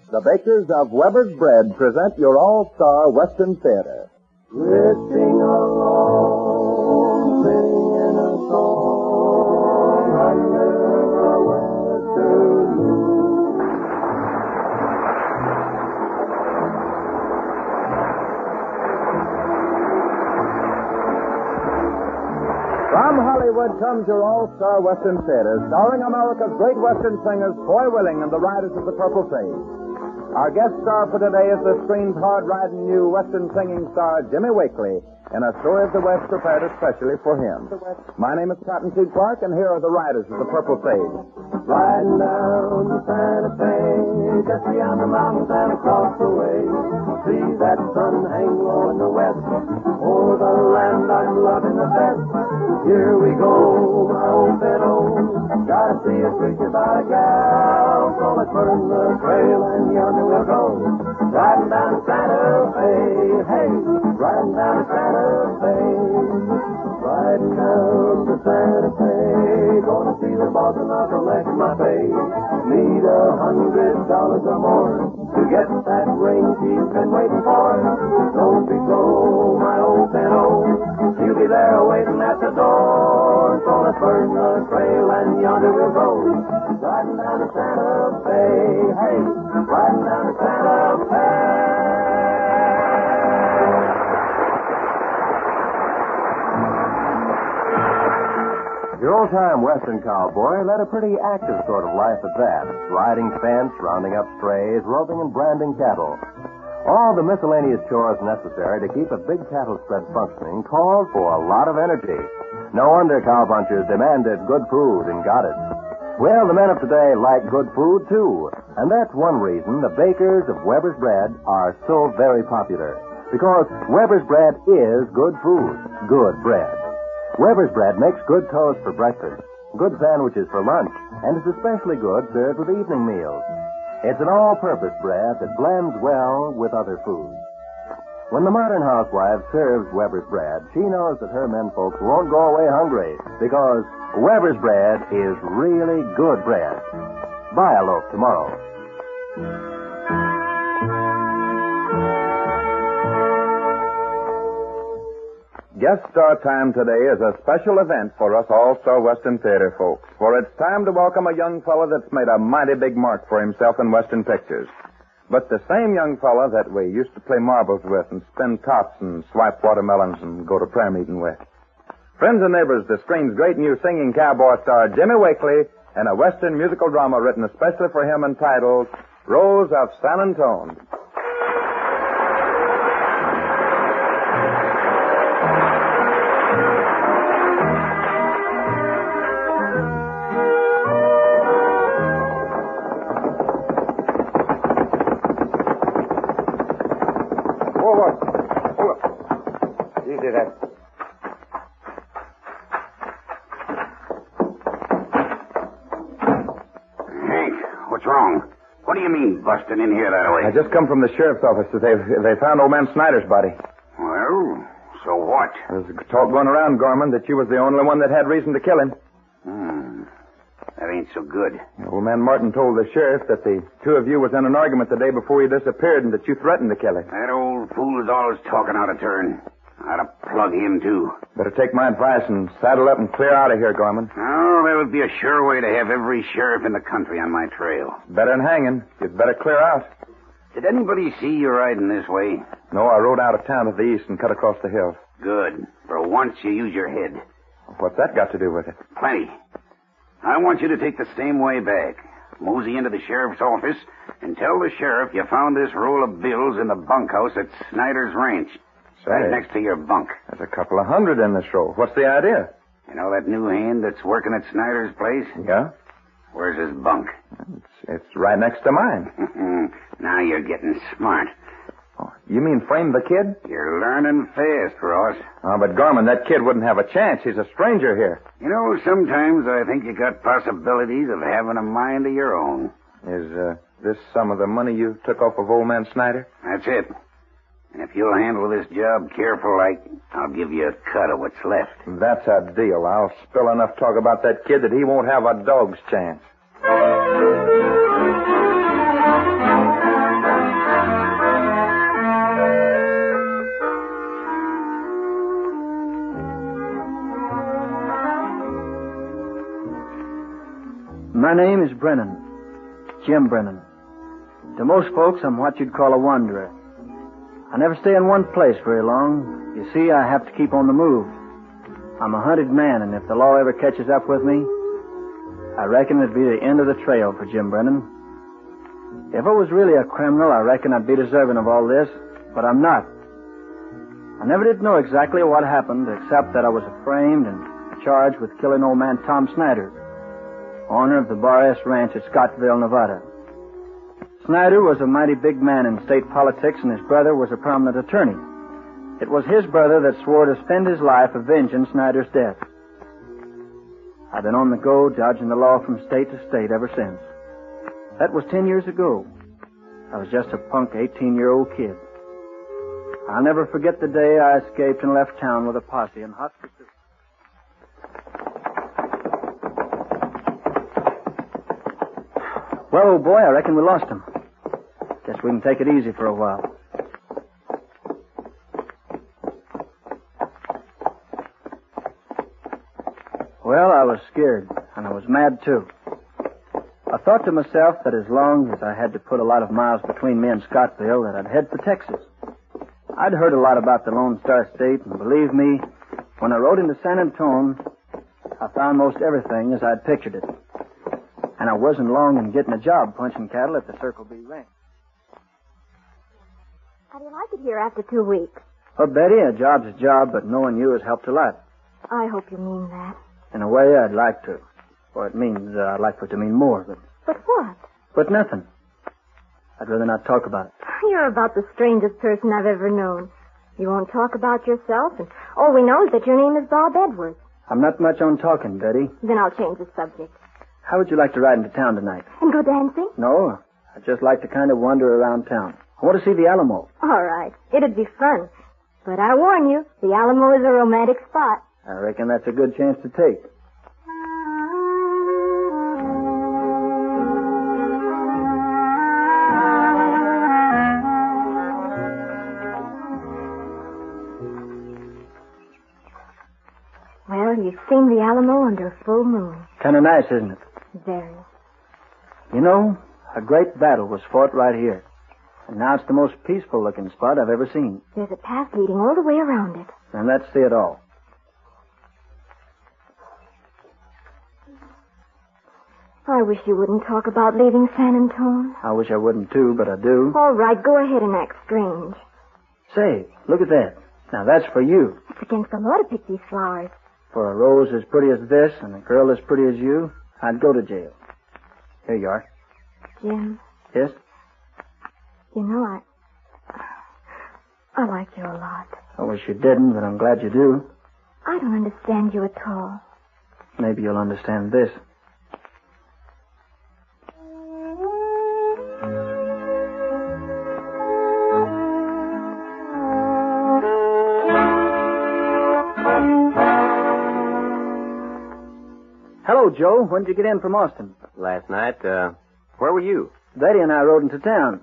The bakers of Weber's Bread present your all-star Western Theater. Drifting along, singing a song under a western moon. From Hollywood comes your all-star Western Theater, starring America's great Western singers, Foy Willing and the Riders of the Purple Sage. Our guest star for today is the screen's hard-riding new Western singing star, Jimmy Wakely, in a story of the West prepared especially for him. My name is Cottonseed Clark, and here are the Riders of the Purple Sage. Riding down the Santa Fe, just beyond the mountains and across the way. See that sun hang low in the west, over the land I'm loving the best. Here we go, my old fiddle, gotta see a preacher by a gal. So let's burn the trail and yonder we'll go. Riding down to Santa Fe, hey, riding down to Santa Fe. Riding down to Santa Fe, gonna see the boss and I'll collect my pay. Need $100 or more to get that ring she's been waiting for. Don't be slow, my old fiddle, she'll be there waiting at the door. So let's burn the trail and yonder we'll go. Riding down to Santa Fe, hey, riding down to Santa Fe. Your old-time Western cowboy led a pretty active sort of life at that, riding fence, rounding up strays, roping and branding cattle. All the miscellaneous chores necessary to keep a big cattle spread functioning called for a lot of energy. No wonder cowpunchers demanded good food and got it. Well, the men of today like good food, too. And that's one reason the bakers of Weber's Bread are so very popular. Because Weber's Bread is good food, good bread. Weber's Bread makes good toast for breakfast, good sandwiches for lunch, and is especially good served with evening meals. It's an all-purpose bread that blends well with other foods. When the modern housewife serves Weber's Bread, she knows that her menfolks won't go away hungry, because Weber's Bread is really good bread. Buy a loaf tomorrow. Guest star time today is a special event for us all-star Western Theater folks, for it's time to welcome a young fellow that's made a mighty big mark for himself in Western pictures. But the same young fellow that we used to play marbles with and spin tops and swipe watermelons and go to prayer meeting with. Friends and neighbors, the screen's great new singing cowboy star, Jimmy Wakely, in a Western musical drama written especially for him entitled Rose of San Antone. Busting in here that way. I just come from the sheriff's office. They found old man Snyder's body. Well, so what? There's talk going around, Gorman, that you was the only one that had reason to kill him. That ain't so good. Old man Martin told the sheriff that the two of you was in an argument the day before you disappeared and that you threatened to kill him. That old fool is always talking out of turn. I'd have plugged him, too. Better take my advice and saddle up and clear out of here, Gorman. Oh, that would be a sure way to have every sheriff in the country on my trail. Better than hanging. You'd better clear out. Did anybody see you riding this way? No, I rode out of town to the east and cut across the hills. Good. For once you use your head. What's that got to do with it? Plenty. I want you to take the same way back. Mosey into the sheriff's office and tell the sheriff you found this roll of bills in the bunkhouse at Snyder's Ranch. Right next to your bunk. There's a couple of hundred in this roll. What's the idea? You know that new hand that's working at Snyder's place? Yeah? Where's his bunk? It's right next to mine. Now you're getting smart. Oh, you mean frame the kid? You're learning fast, Ross. Oh, but Gorman, that kid wouldn't have a chance. He's a stranger here. You know, sometimes I think you got possibilities of having a mind of your own. Is this some of the money you took off of old man Snyder? That's it. And if you'll handle this job careful like, I'll give you a cut of what's left. That's a deal. I'll spill enough talk about that kid that he won't have a dog's chance. My name is Brennan. Jim Brennan. To most folks, I'm what you'd call a wanderer. I never stay in one place very long. You see, I have to keep on the move. I'm a hunted man, and if the law ever catches up with me, I reckon it'd be the end of the trail for Jim Brennan. If I was really a criminal, I reckon I'd be deserving of all this, but I'm not. I never did know exactly what happened, except that I was framed and charged with killing old man Tom Snyder, owner of the Bar S Ranch at Scottsville, Nevada. Snyder was a mighty big man in state politics, and his brother was a prominent attorney. It was his brother that swore to spend his life avenging Snyder's death. I've been on the go, dodging the law from state to state ever since. That was 10 years ago. I was just a punk 18-year-old kid. I'll never forget the day I escaped and left town with a posse in hot pursuit. Well, old boy, I reckon we lost him. Guess we can take it easy for a while. Well, I was scared, and I was mad, too. I thought to myself that as long as I had to put a lot of miles between me and Scottsville, that I'd head for Texas. I'd heard a lot about the Lone Star State, and believe me, when I rode into San Antone, I found most everything as I'd pictured it. And I wasn't long in getting a job punching cattle at the Circle B Ranch. How do you like it here after 2 weeks? Well, Betty, a job's a job, but knowing you has helped a lot. I hope you mean that. In a way, I'd like to. Or it means I'd like for it to mean more, but... But what? But nothing. I'd rather not talk about it. You're about the strangest person I've ever known. You won't talk about yourself, and all we know is that your name is Bob Edwards. I'm not much on talking, Betty. Then I'll change the subject. How would you like to ride into town tonight? And go dancing? No, I'd just like to kind of wander around town. I want to see the Alamo. All right. It'd be fun. But I warn you, the Alamo is a romantic spot. I reckon that's a good chance to take. Well, you've seen the Alamo under a full moon. Kind of nice, isn't it? Very. You know, a great battle was fought right here. And now it's the most peaceful-looking spot I've ever seen. There's a path leading all the way around it. And let's see it all. I wish you wouldn't talk about leaving San Antone. I wish I wouldn't, too, but I do. All right, go ahead and act strange. Say, look at that. Now, that's for you. It's against the law to pick these flowers. For a rose as pretty as this and a girl as pretty as you, I'd go to jail. Here you are. Jim, Yes? you know, I like you a lot. I wish you didn't, but I'm glad you do. I don't understand you at all. Maybe you'll understand this. Hello, Joe. When did you get in from Austin? Last night, where were you? Betty and I rode into town.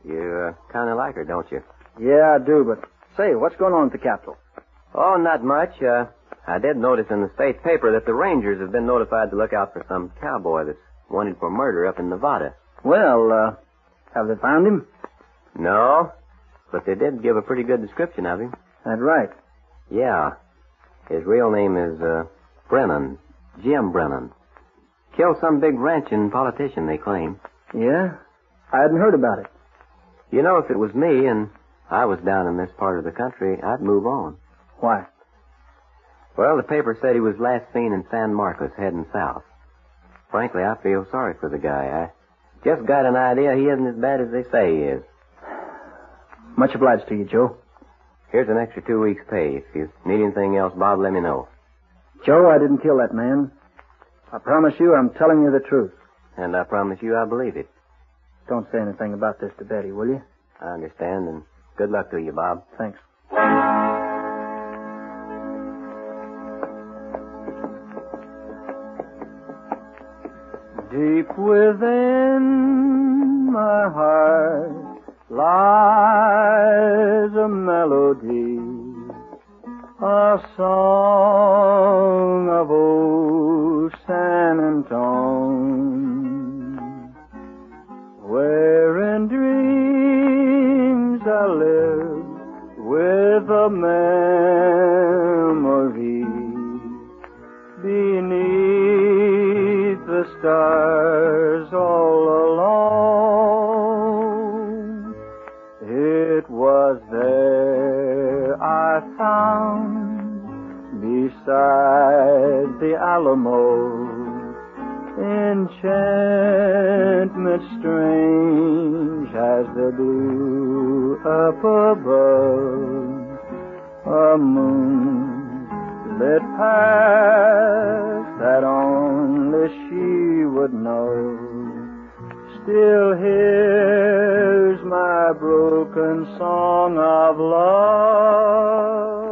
You kind of like her, don't you? Yeah, I do, but say, what's going on at the Capitol? Oh, not much. I did notice in the state paper that the Rangers have been notified to look out for some cowboy that's wanted for murder up in Nevada. Well, have they found him? No, but they did give a pretty good description of him. That's right. Yeah. His real name is, Brennan. Jim Brennan. Killed some big ranching politician, they claim. Yeah? I hadn't heard about it. You know, if it was me and I was down in this part of the country, I'd move on. Why? Well, the paper said he was last seen in San Marcos heading south. Frankly, I feel sorry for the guy. I just got an idea he isn't as bad as they say he is. Much obliged to you, Joe. Here's an extra 2 weeks' pay. If you need anything else, Bob, let me know. Joe, I didn't kill that man. I promise you I'm telling you the truth. And I promise you I believe it. Don't say anything about this to Betty, will you? I understand, and good luck to you, Bob. Thanks. Deep within my heart lies a melody, a song of old San Antone. a memory beneath the stars all alone. It was there I found beside the Alamo enchantment strange as the blue up above. A moon lit past that only she would know. Still hears my broken song of love.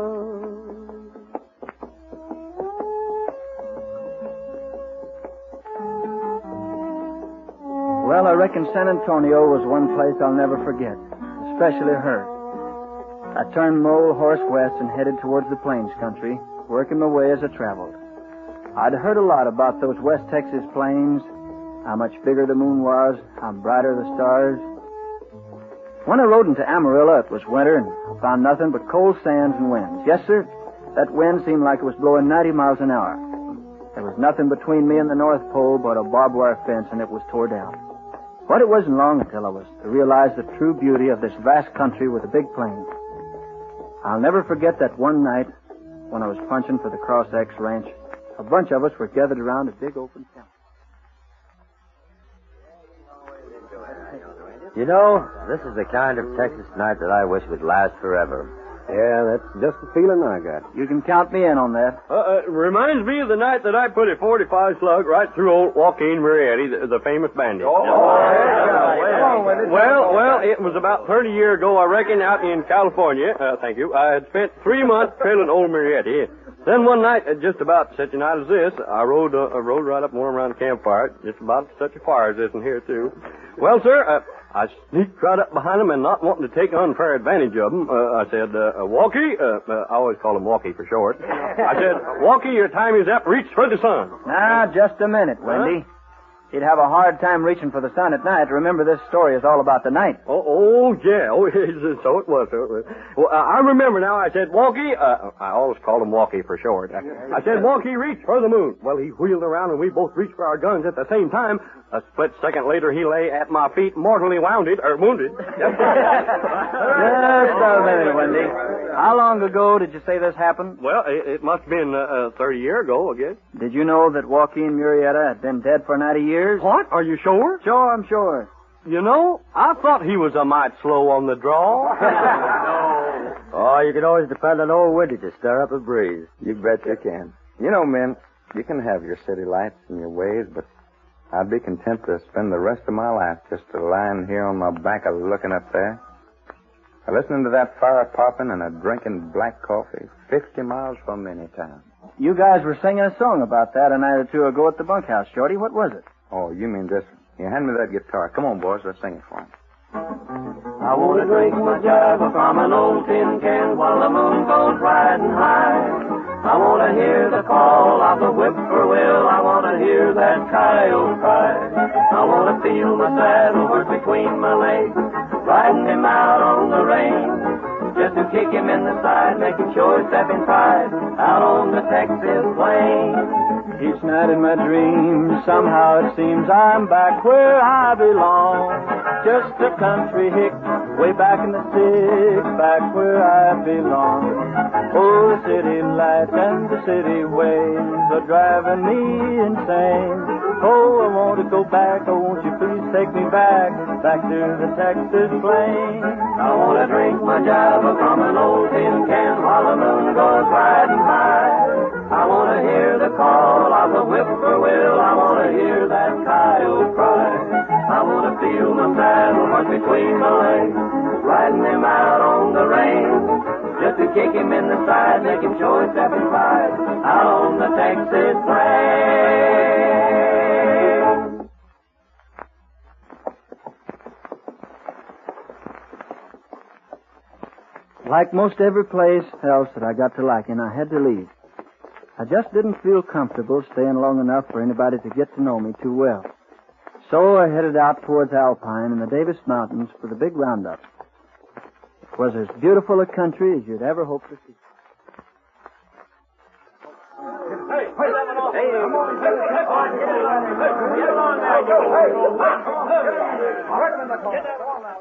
Well, I reckon San Antonio was one place I'll never forget, especially her. I turned my old horse west and headed towards the plains country, working my way as I traveled. I'd heard a lot about those West Texas plains, how much bigger the moon was, how brighter the stars. When I rode into Amarillo, it was winter, and I found nothing but cold sands and winds. Yes, sir, that wind seemed like it was blowing 90 miles an hour. There was nothing between me and the North Pole but a barbed wire fence, and it was tore down. But it wasn't long until I was to realize the true beauty of this vast country with the big plains. I'll never forget that one night when I was punching for the Cross X Ranch. A bunch of us were gathered around a big open camp. You know, this is the kind of Texas night that I wish would last forever. Yeah, that's just the feeling I got. You can count me in on that. Reminds me of the night that I put a 45 slug right through old Joaquin Marietti, the famous bandit. Well, it was about 30 years ago, I reckon, out in California. Thank you. I had spent 3 months trailing old Marietti. Then one night, just about such a night as this, I rode right up more around the campfire, just about such a fire as this in here, too. Well, sir, I sneaked right up behind him and not wanting to take unfair advantage of him, I said, Walkie, I always call him Walkie for short. I said, Walkie, your time is up. Reach for the sun. Now, just a minute, Wendy. Huh? He'd have a hard time reaching for the sun at night. Remember, this story is all about the night. Oh, yeah. Oh, so it was. Well, I remember now. I said, Walkie, I always called him Walkie for short. I said, Walkie, reach for the moon. Well, he wheeled around and we both reached for our guns at the same time. A split second later, he lay at my feet, mortally wounded. Just a minute, Wendy. How long ago did you say this happened? Well, it must have been 30 years ago, I guess. Did you know that Joaquin Murrieta had been dead for 90 years? What? Are you sure? Sure, I'm sure. You know, I thought he was a mite slow on the draw. No. Oh, you can always depend on old Windy to stir up a breeze. You bet you can. You know, men, you can have your city lights and your ways, but I'd be content to spend the rest of my life just lying here on my back looking up there, listening to that fire popping and drinking black coffee 50 miles from any town. You guys were singing a song about that a night or two ago at the bunkhouse, Shorty. What was it? Oh, you mean this one? You hand me that guitar. Come on, boys, let's sing it for him. I want to drink my java from an old tin can while the moon goes riding high. I want to hear the call of the whippoorwill. I want to hear that coyote cry. I want to feel my saddle horse between my legs, riding him out on the range, just to kick him in the side, making sure stepping pride out on the Texas plains. Each night in my dreams, somehow it seems I'm back where I belong. Just a country hick, way back in the sticks, back where I belong. Oh, the city lights and the city ways are driving me insane. Oh, I want to go back, oh, won't you please take me back to the Texas plains. I want to drink my java from an old tin can while the moon goes riding high. I want to hear the call of the whippoorwill. I want to hear that coyote cry. I want to feel my saddle horse between my legs, riding him out on the range, just to kick him in the side, make him show his stepping pride out on the Texas plains. Like most every place else that I got to liking, I had to leave. I just didn't feel comfortable staying long enough for anybody to get to know me too well. So I headed out towards Alpine and the Davis Mountains for the big roundup. was as beautiful a country as you'd ever hope to see. Hey, come on, get along now. Get that wall now.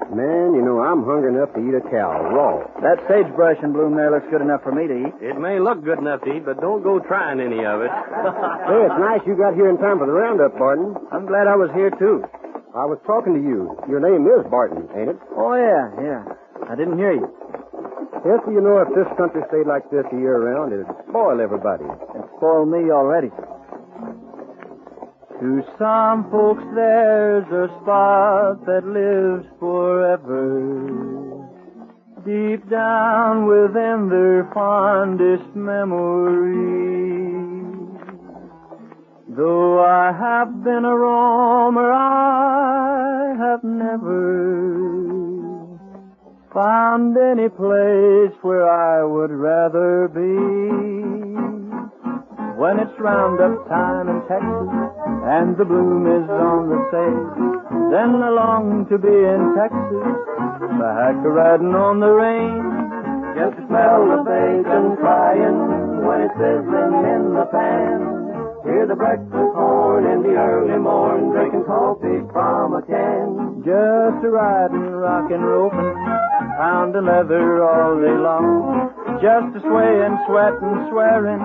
Man, you know, I'm hungry enough to eat a cow raw. That sagebrush and bloom there looks good enough for me to eat. It may look good enough to eat, but don't go trying any of it. Hey, it's nice you got here in time for the roundup, Barton. I'm glad I was here, too. I was talking to you. Your name is Barton, ain't it? Oh, yeah. I didn't hear you. Yes, well, you know, if this country stayed like this the year round, it'd spoil everybody. It spoiled me already. To some folks there's a spot that lives forever, deep down within their fondest memories. Though I have been a roamer, I have never found any place where I would rather be. When it's roundup time in Texas and the bloom is on the sage, then I long to be in Texas, back riding on the range. Just to smell the bacon frying when it's sizzling in the pan. Hear the breakfast horn in the early morn, drinking coffee from a can. Just a riding, rockin', roping, pounding leather all day long. Just a swaying, sweating, swearing,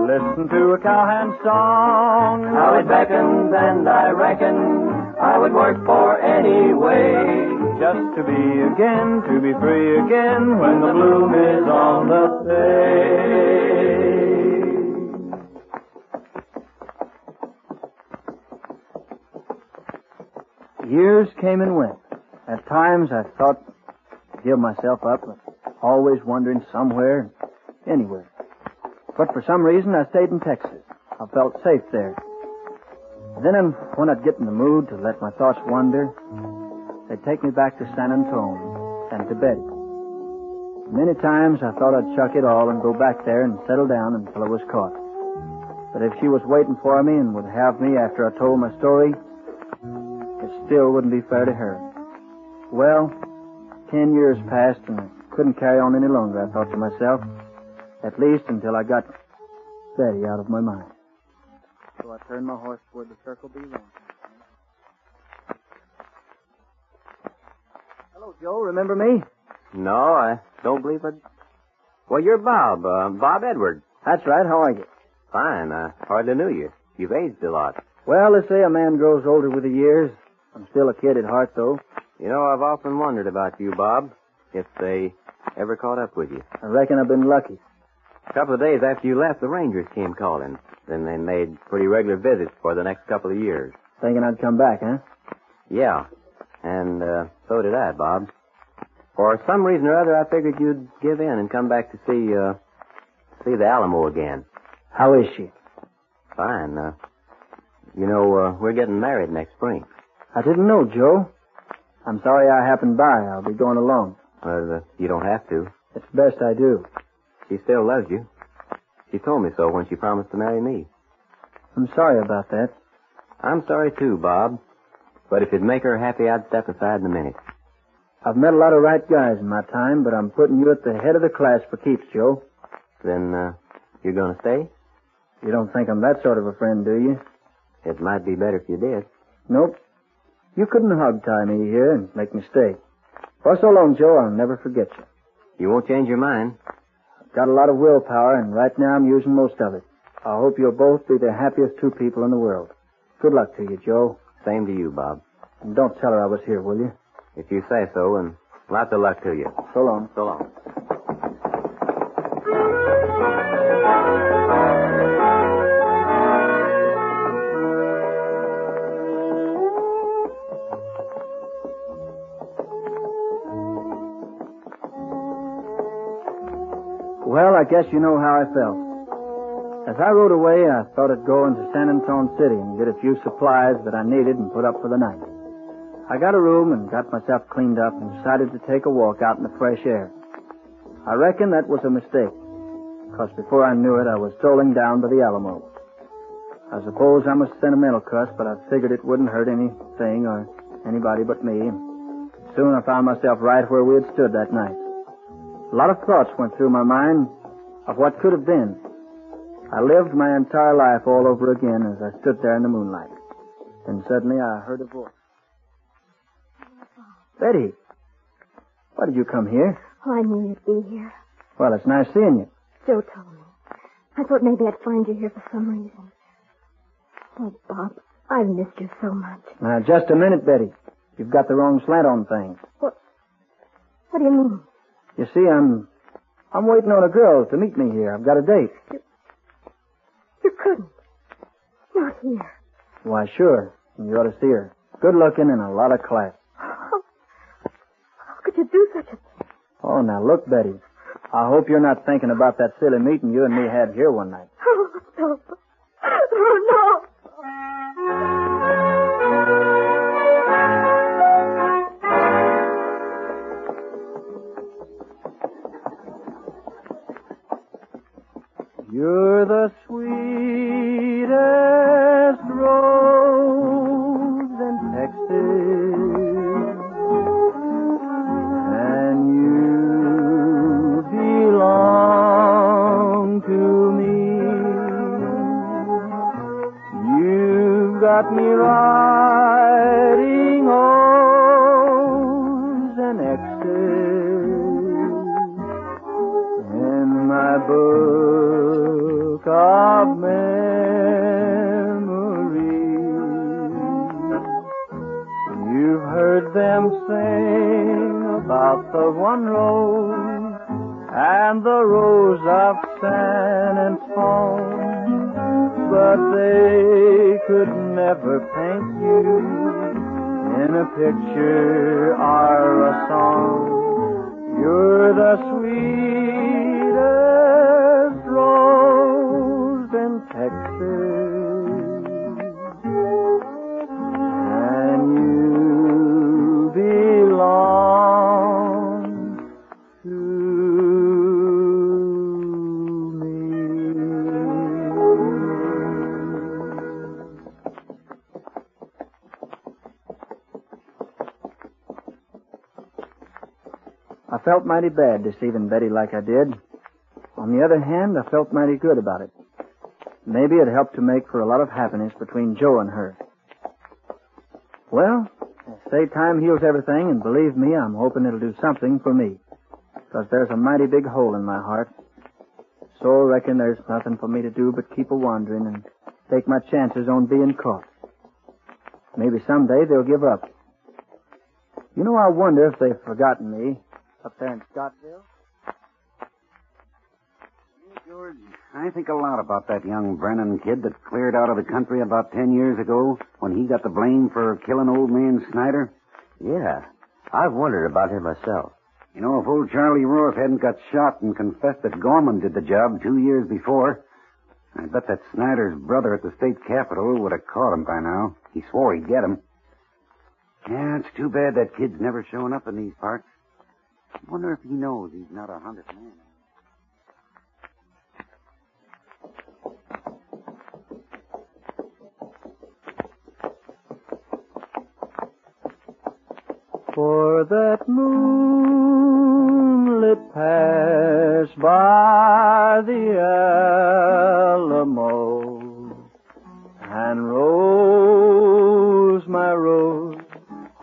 listen to a cowhand song. How it beckons, and I reckon I would work for any way. Just to be again, to be free again, when the bloom is on the stage. Years came and went. At times I thought to give myself up, but always wondering somewhere, anywhere. But for some reason, I stayed in Texas. I felt safe there. Then when I'd get in the mood to let my thoughts wander, they'd take me back to San Antone and to Betty. Many times I thought I'd chuck it all and go back there and settle down until I was caught. But if she was waiting for me and would have me after I told my story, it still wouldn't be fair to her. Well, 10 years passed and I couldn't carry on any longer, I thought to myself. At least until I got Betty out of my mind. So I turned my horse toward the Circle B ranch. Hello, Joe. Remember me? No, I don't believe it. Well, you're Bob. Bob Edwards. That's right. How are you? Fine. I hardly knew you. You've aged a lot. Well, they say a man grows older with the years. I'm still a kid at heart, though. You know, I've often wondered about you, Bob. If they ever caught up with you. I reckon I've been lucky. A couple of days after you left, the Rangers came calling. Then they made pretty regular visits for the next couple of years. Thinking I'd come back, huh? Yeah. And so did I, Bob. For some reason or other, I figured you'd give in and come back to see the Alamo again. How is she? Fine. You know, we're getting married next spring. I didn't know, Joe. I'm sorry I happened by. I'll be going along. Well, you don't have to. It's best I do. She still loves you. She told me so when she promised to marry me. I'm sorry about that. I'm sorry, too, Bob. But if it'd make her happy, I'd step aside in a minute. I've met a lot of right guys in my time, but I'm putting you at the head of the class for keeps, Joe. Then, you're going to stay? You don't think I'm that sort of a friend, do you? It might be better if you did. Nope. You couldn't hog-tie me here and make me stay. For so long, Joe, I'll never forget you. You won't change your mind? Got a lot of willpower, and right now I'm using most of it. I hope you'll both be the happiest two people in the world. Good luck to you, Joe. Same to you, Bob. And don't tell her I was here, will you? If you say so, and lots of luck to you. So long. So long. Well, I guess you know how I felt. As I rode away, I thought I'd go into San Antone City and get a few supplies that I needed and put up for the night. I got a room and got myself cleaned up and decided to take a walk out in the fresh air. I reckon that was a mistake, because before I knew it, I was strolling down by the Alamo. I suppose I'm a sentimental cuss, but I figured it wouldn't hurt anything or anybody but me. Soon I found myself right where we had stood that night. A lot of thoughts went through my mind of what could have been. I lived my entire life all over again as I stood there in the moonlight. Then suddenly I heard a voice. Betty, why did you come here? Oh, I knew you'd be here. Well, it's nice seeing you. Joe told me. I thought maybe I'd find you here for some reason. Oh, Bob, I've missed you so much. Now, just a minute, Betty. You've got the wrong slant on things. What do you mean? You see, I'm waiting on a girl to meet me here. I've got a date. You couldn't. Not here. Why, sure. You ought to see her. Good looking and a lot of class. How could you do such a thing? Oh, now look, Betty. I hope you're not thinking about that silly meeting you and me had here one night. Oh, no. Oh, no. You're the sweetest rose in Texas, and you belong to me. You've got me writing O's and X's in my book of memories. You've heard them sing about the one rose and the rose of San Antone, but they could never paint you in a picture or a song. You're the sweetest rose in Texas, and you belong to me. I felt mighty bad deceiving Betty like I did. On the other hand, I felt mighty good about it. Maybe it helped to make for a lot of happiness between Joe and her. Well, they say time heals everything, and believe me, I'm hoping it'll do something for me. Because there's a mighty big hole in my heart. So I reckon there's nothing for me to do but keep a-wandering and take my chances on being caught. Maybe someday they'll give up. You know, I wonder if they've forgotten me up there in Scottsville. George, I think a lot about that young Brennan kid that cleared out of the country about 10 years ago when he got the blame for killing old man Snyder. Yeah, I've wondered about him myself. You know, if old Charlie Roth hadn't got shot and confessed that Gorman did the job 2 years before, I bet that Snyder's brother at the state capitol would have caught him by now. He swore he'd get him. Yeah, it's too bad that kid's never shown up in these parts. I wonder if he knows he's not a hunted man. For that moonlit pass by the Alamo, and Rose, my Rose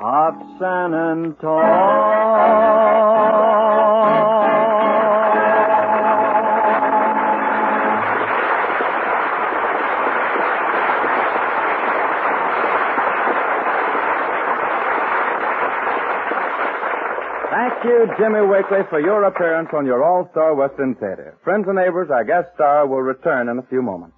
of San Antone. Thank you, Jimmy Wakely, for your appearance on your All-Star Western Theater. Friends and neighbors, our guest star will return in a few moments.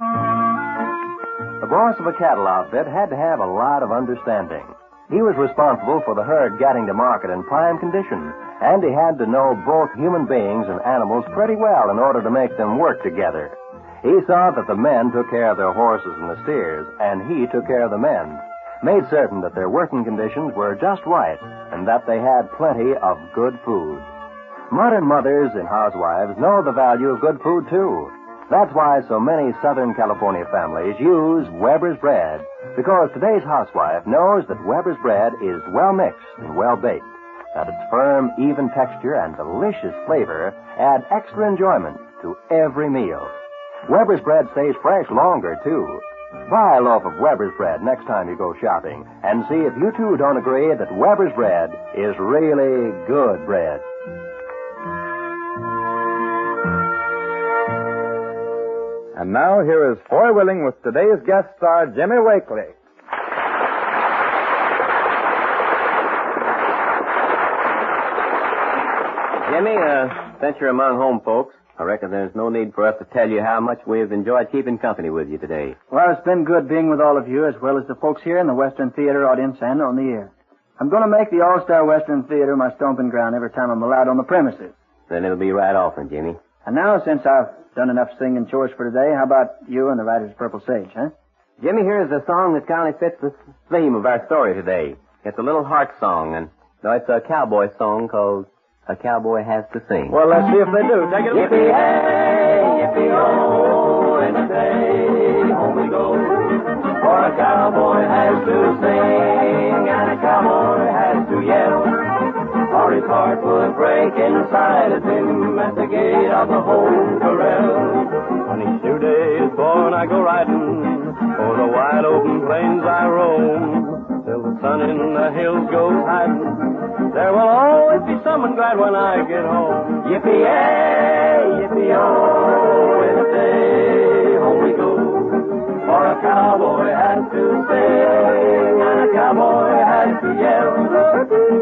The boss of a cattle outfit had to have a lot of understanding. He was responsible for the herd getting to market in prime condition, and he had to know both human beings and animals pretty well in order to make them work together. He saw that the men took care of their horses and the steers, and he took care of the men, made certain that their working conditions were just right and that they had plenty of good food. Modern mothers and housewives know the value of good food, too. That's why so many Southern California families use Weber's bread, because today's housewife knows that Weber's bread is well mixed and well baked, that its firm, even texture and delicious flavor add extra enjoyment to every meal. Weber's bread stays fresh longer, too. Buy a loaf of Weber's bread next time you go shopping and see if you, too, don't agree that Weber's bread is really good bread. And now here is Foy Willing with today's guest star, Jimmy Wakely. Jimmy, since you're among home folks, I reckon there's no need for us to tell you how much we've enjoyed keeping company with you today. Well, it's been good being with all of you, as well as the folks here in the Western Theater audience and on the air. I'm going to make the All-Star Western Theater my stomping ground every time I'm allowed on the premises. Then it'll be right offering, Jimmy. And now, since I've done enough singing chores for today, how about you and the Riders of Purple Sage, huh? Jimmy, here's a song that kind of fits the theme of our story today. It's a little heart song, and it's a cowboy song called A Cowboy Has to Sing. Well, let's see if they do. Take it. Yippee-hey, yippee-oh, in the day, home we go. For a cowboy has to sing, and a cowboy has to yell, or his heart would break inside of him at the gate of the home corral. On each new day is born, I go riding, o'er the wide open plains I roam, till the sun in the hills goes hiding. There will always be someone glad when I get home. Yippee-yay, yippee-oh, in the day, home we go. For a cowboy has to sing, and a cowboy has to yell,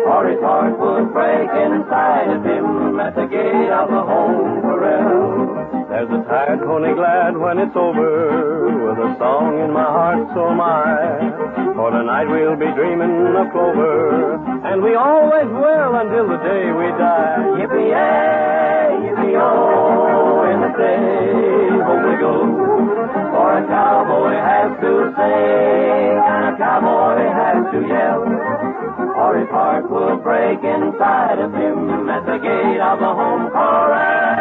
or his heart would break inside of him at the gate of the home corral. There's a tired pony glad when it's over, with a song in my heart so am I. For tonight we'll be dreaming of clover, and we always will until the day we die. Yippee-yay, yippee-oh, in the day, home we go. For a cowboy has to sing, and a cowboy has to yell, or his heart will break inside of him at the gate of the home corral.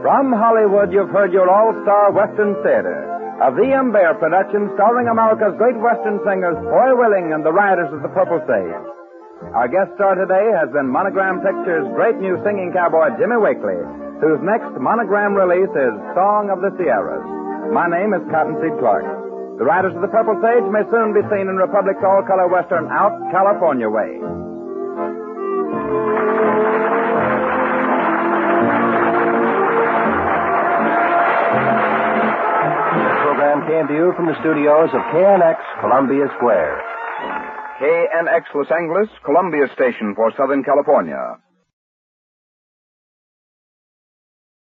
From Hollywood, you've heard your All-Star Western Theater, a V.M. Bear production starring America's great Western singers Foy Willing and the Riders of the Purple Sage. Our guest star today has been Monogram Pictures' great new singing cowboy, Jimmy Wakely, whose next monogram release is Song of the Sierras. My name is Cottonseed Clark. The Riders of the Purple Sage may soon be seen in Republic's all-color Western Out California Way. Came to you from the studios of KNX, Columbia Square. KNX Los Angeles, Columbia Station for Southern California.